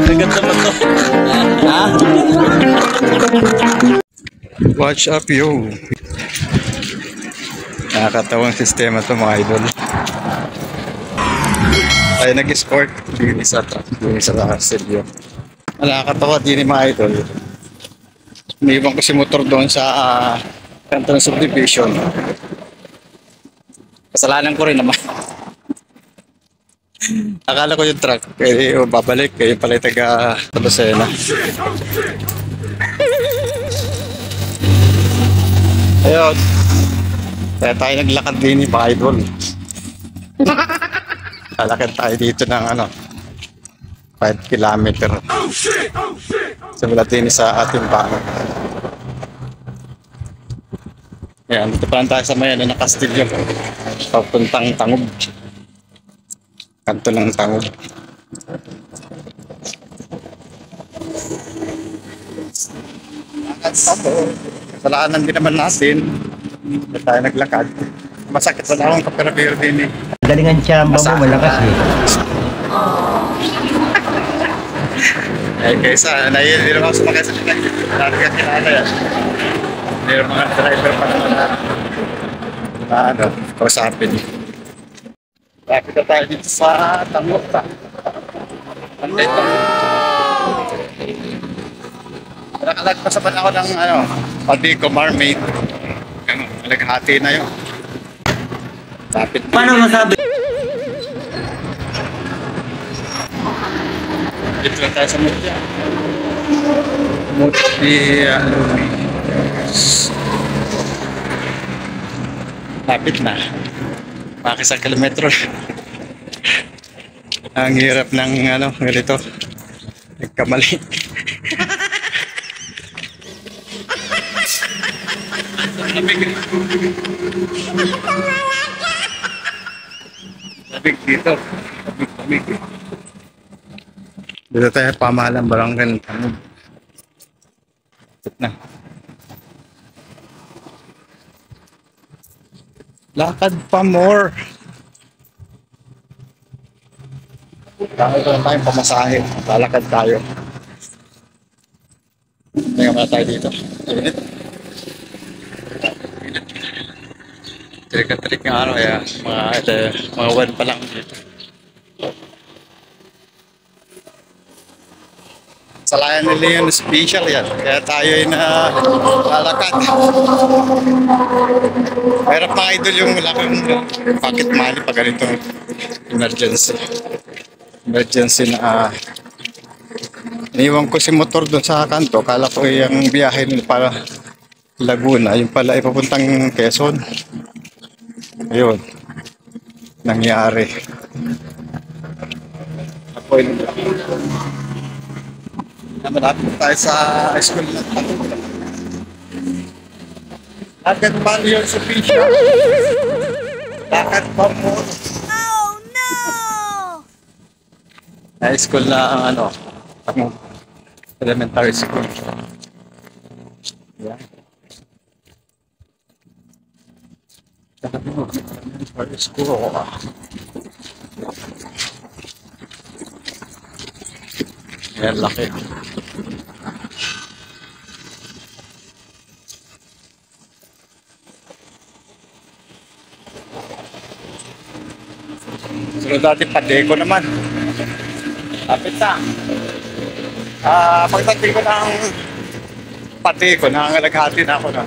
Agad naman to. Ha? Watch up yo. Nakakatawang sistema to mga idol. Tayo nag-escort din sa studio. Nakakatawa din mga idol. Iniwan ko si motor doon sa kanto ng subdivision. Kasalanan ko rin naman. Akala ko yung truck, kaya babalik, kaya pala taga Lucena. Ayun. Kaya tayo naglakad din mga idol. Lalakad tayo dito ng 5 kilometer. Simulat din sa ating bahay. Ayan, dito pa lang tayo sa mayan na Castillo. Papuntang Tangub. Kanto ng Tangub. Kasalanan din naman natin. Dito tayo naglakad. Masakit sa akong kapirapir din eh. Galingan tsamba mo, malakas eh. Ay, kaysa, hindi naman sumakay sa likay. Narga kilala yan. Hindi naman mga driver pa naman na kausapin. Lapit na tayo dito sa Tangub. Nandito. Nakalagpas naman ako ng Padico Marmaid. Naghati na yun. Lapit. Paano masabi? Dito na tayo sa Mutya. Mutya lapit na. Makisang kilometro. Ang hirap ng ganito. Nagkamali. Lamig. Lamig dito. Lamig. Dito tayo pamahalang barangay ng Tangub. Na. Lakad pa more. Lakad pa tayong pamasahe. Lalakad tayo. Tingnan muna tayo dito. Init. Trik-trik nga mga one pa lang dito. Salayan nila yung special yan. Kaya tayo ay lalakad. Mayroon pa idol yung laking pocket money pag ganito emergency. Emergency na iniwan ko si motor doon sa kanto. Kala ko yung biyahe nila para Laguna. Yung pala ay papuntang Quezon. Ayun. Nangyari. Ako yun. Malapit tayo sa school ng Tangub. Lakad pa yun sa Pisha. Lakad pa mo. Oh no! High school na Tangub. Elementary school. Yeah. Elementary school. Yan, laki. Sunod natin Padico naman. Lapit na. Pagdating ko ng Padico, nangangalagati na ako na.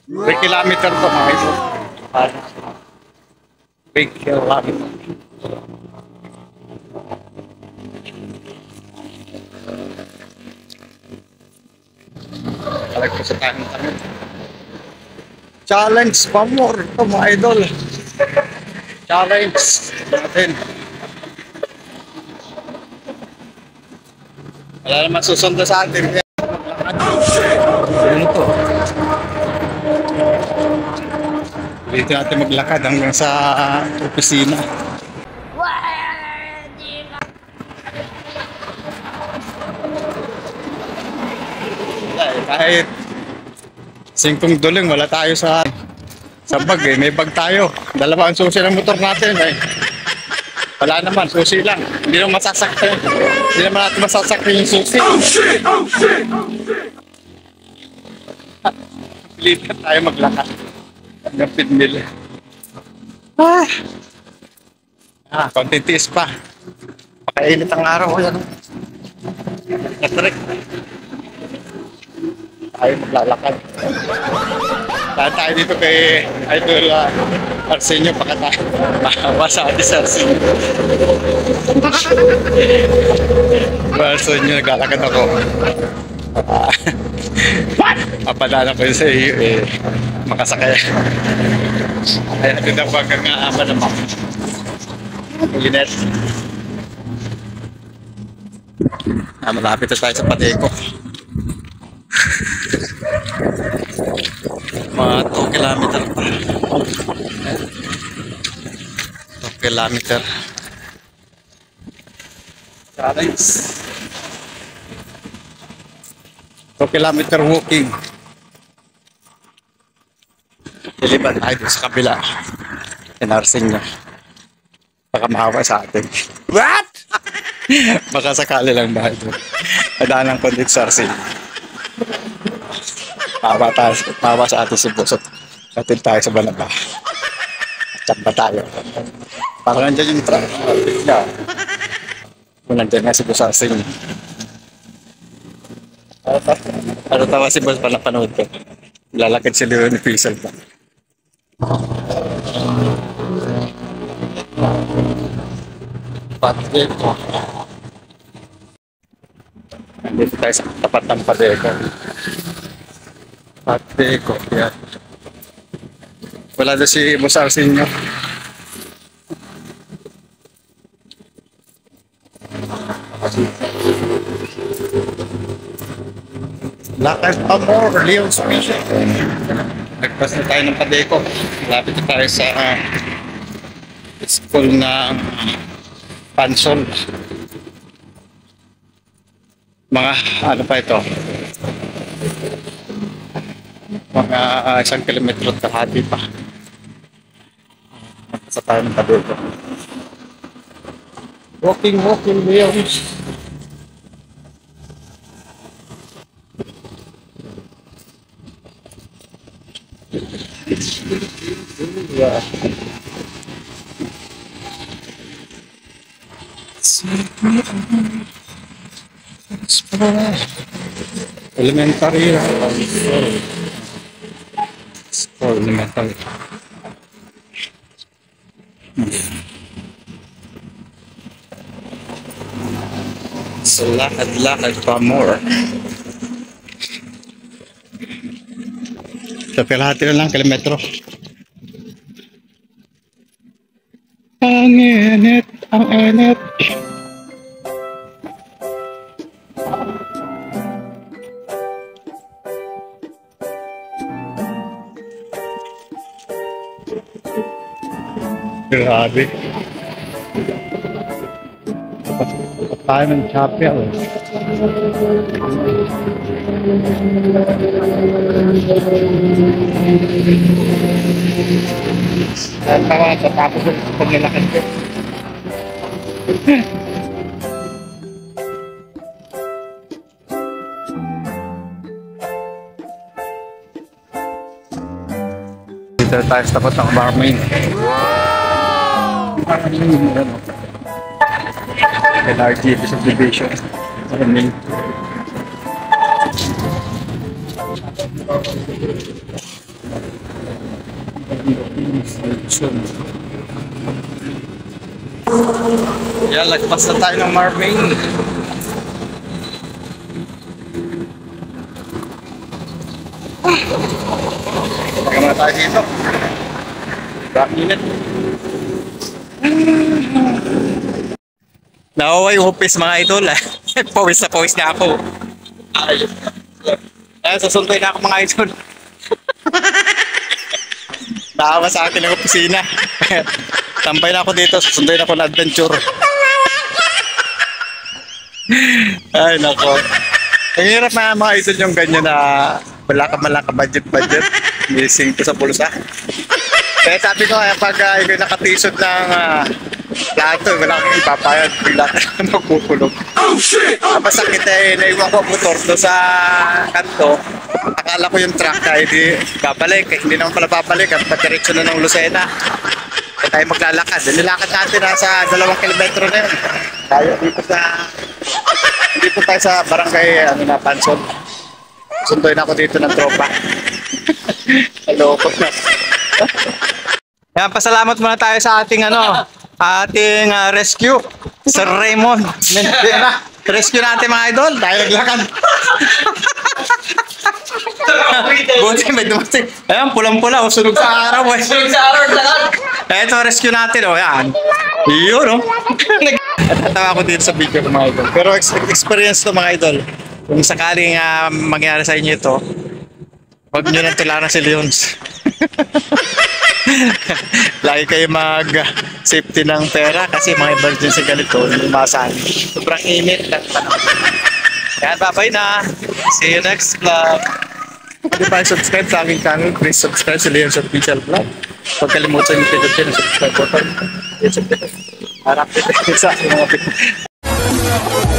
3 kilometer to mga ito. 3 kilometer. Talagpo sa tayong Tangub. Challenge pa more ito mga idol. Challenge natin. Wala naman susundo sa atin. Ganito. Dito natin maglakad hanggang sa opisina. Kahit 5 duling wala tayo sa bag eh. May bag tayo. Dalawa ang susi ng motor natin eh. Wala naman, susi lang. Hindi naman masasaktan. Hindi naman natin masasaktan yung susi. Pilitan tayo maglakad. Hanggang Pidmil. Konting tiis pa. Pakainit ang araw. Yan. Katrik. Tayo maglalakad. Lahat tayo dito kay Idol Arsenio. Pakatawa sa atin sa Arsenio. Arsenio, naglalakad ako. Papadala ko yun sa iyo makasakay. Kaya natin ang bagang nga naman. Init. Malapit na tayo sa Pateco. Mga 2 kilometer pa. 2 kilometer. Challenge. 2 kilometer walking. Iliban tayo doon sa kabila. Inarsing niya. Baka mahawa sa atin. What? Baka sakali lang ba ito? Adaan ng kondensarsin. Mahawa sa atin si Busot. Atin tayo sa Banaba. Tsamba tayo. Parang nandyan yung truck. Kung nandyan nga si Busarsin. Ano tawa si Bus pa napanood ko? Lalakad si Leon Fiesel pa. Pateco. Nandito tayo sa tapat ng Pateco. Pateco, yan. Wala doon si Boss Arsenio. Lakad pa more, Leon Fiesel. Nagpas na tayo ng Pateco. Lapit na tayo sa school ng Pansol. Mga ano pa ito? Mga 1 kilometro at kalahati pa. Nagpas na tayo ng Pateco. Walking, Leon. Yeah. Elementary. Elementary. So lakad pa more. Sa kalahati na lang kilometro. Ang init, ang init. Grabe. Tayo ng chapel. Tawa sa tapos ng paglalakad ko. Dito tayo sa tapat ng Barmain. LRT subdivision. Barmain. Yan, lagpas na tayo ng Barmain. Teka muna tayo dito. Init. Nawaway upis mga idol. Pawis na pawis na ako. Sasuntoy na ako mga idol. Naawa sa akin ng opisina. Tambay na ako dito. Sasuntoy na ako na adventure. Ay nako. Ang hirap na mga idol yung ganyan na wala ka budget. Missing to sa bulsa. Kaya sabi ko, pag ikaw nakatisod ng Plato, wala kang ipapayad. Bigla ka magkukulong. Tapos sakit eh, naiwan ko ang motor doon sa kanto. Akala ko yung truck ay di babalik. Hindi naman pala babalik at patiretso na ng Lucena. Kaya tayo maglalakad. Nilakad natin nasa 2 kilometro na yun. Tayo dito tayo sa barangay Panson. Sunduin ako dito ng tropa. Hello po na. Yan, pasalamat muna tayo sa ating ating rescue. Sir Raymond. Rescue natin mga idol. Tayo naglakad. Buti may dumating. Ayan, pulang-pula. Sunog sa araw. Sunog sa araw lahat. Ito, rescue natin. Yan. Yun, Natawa ko dito sa video ko mga idol. Pero experience to mga idol. Kung sakaling mangyari sa inyo ito, huwag nyo nang tularan si Leons. Lagi kayo mag-safety ng pera kasi mga emergency ganito, hindi masahan. Sobrang init lang panahon. Yan, bye-bye na. See you next vlog. Kung pa subscribe sa aking channel, please subscribe sa Leons Official Vlog. Huwag kalimutan yung pindutin ang subscribe button. Para update sa mga video.